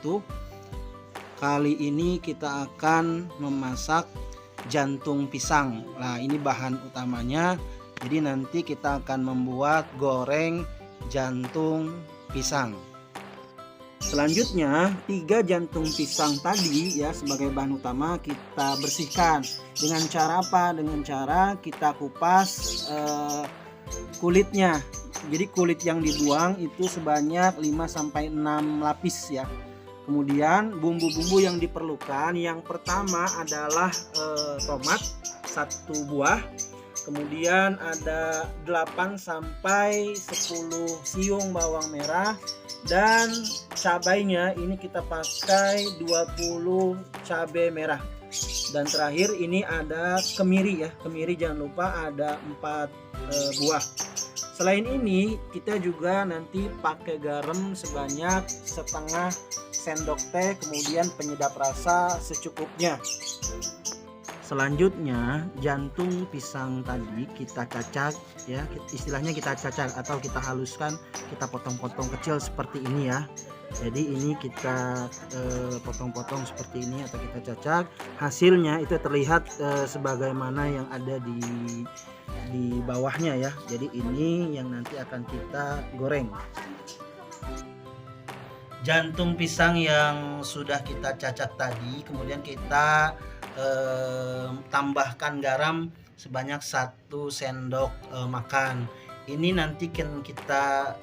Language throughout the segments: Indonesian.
wabarakatuh. Kali ini kita akan memasak jantung pisang. Nah, ini bahan utamanya. Jadi nanti kita akan membuat goreng jantung pisang. Selanjutnya 3 jantung pisang tadi ya sebagai bahan utama kita bersihkan. Dengan cara apa? Dengan cara kita kupas kulitnya. Jadi kulit yang dibuang itu sebanyak 5-6 lapis ya. Kemudian bumbu-bumbu yang diperlukan, yang pertama adalah tomat 1 buah. Kemudian ada 8-10 siung bawang merah, dan cabainya ini kita pakai 20 cabai merah. Dan terakhir ini ada kemiri ya, kemiri jangan lupa ada 4 buah. Selain ini kita juga nanti pakai garam sebanyak setengah sendok teh, kemudian penyedap rasa secukupnya. Selanjutnya jantung pisang tadi kita cacak ya, istilahnya kita cacak atau kita haluskan, kita potong-potong kecil seperti ini ya. Jadi ini kita potong-potong seperti ini atau kita cacak. Hasilnya itu terlihat sebagaimana yang ada di bawahnya ya. Jadi ini yang nanti akan kita goreng. Jantung pisang yang sudah kita cacak tadi, kemudian kita tambahkan garam sebanyak 1 sendok makan. Ini nanti kita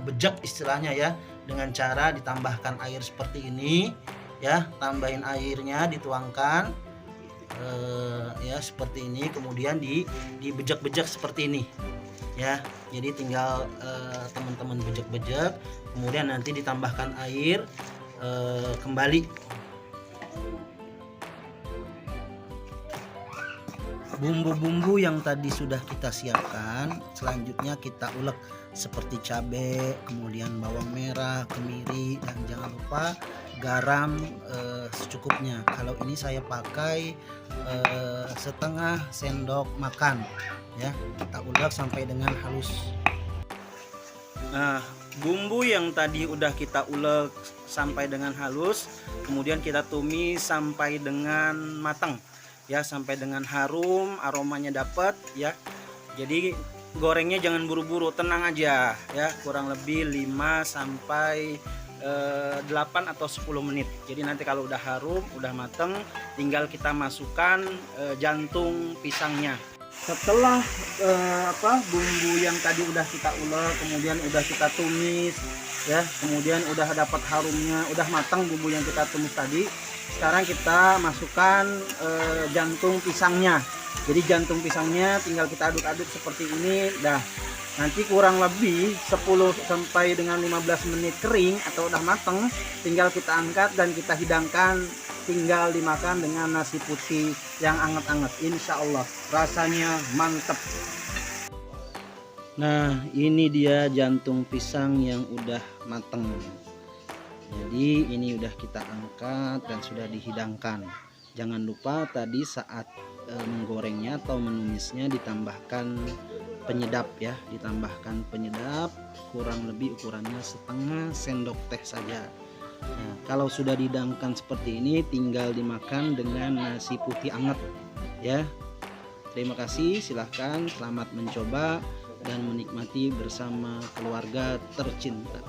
bejek istilahnya ya, dengan cara ditambahkan air seperti ini ya. Tambahin airnya, dituangkan ya seperti ini, kemudian dibejek-bejek seperti ini ya. Jadi tinggal teman-teman bejek-bejek, kemudian nanti ditambahkan air kembali. Bumbu-bumbu yang tadi sudah kita siapkan, selanjutnya kita ulek seperti cabai, kemudian bawang merah, kemiri, dan jangan lupa garam secukupnya. Kalau ini saya pakai setengah sendok makan ya. Kita ulek sampai dengan halus. Nah, bumbu yang tadi udah kita ulek sampai dengan halus, kemudian kita tumis sampai dengan matang ya, sampai dengan harum, aromanya dapat ya. Jadi gorengnya jangan buru-buru, tenang aja ya, kurang lebih 5-8 atau 10 menit. Jadi nanti kalau udah harum, udah mateng, tinggal kita masukkan jantung pisangnya. Setelah bumbu yang tadi udah kita ulek, kemudian udah kita tumis ya, kemudian udah dapat harumnya, udah matang bumbu yang kita tumis tadi. Sekarang kita masukkan jantung pisangnya. Jadi jantung pisangnya tinggal kita aduk-aduk seperti ini. Dah, nanti kurang lebih 10 sampai dengan 15 menit kering atau udah mateng, tinggal kita angkat dan kita hidangkan. Tinggal dimakan dengan nasi putih yang anget-anget. Insya Allah rasanya mantep. Nah, ini dia jantung pisang yang udah mateng. Jadi ini udah kita angkat dan sudah dihidangkan. Jangan lupa tadi saat menggorengnya atau menumisnya ditambahkan penyedap ya, ditambahkan penyedap kurang lebih ukurannya setengah sendok teh saja. Nah, kalau sudah dihidangkan seperti ini tinggal dimakan dengan nasi putih anget ya. Terima kasih, silahkan selamat mencoba dan menikmati bersama keluarga tercinta.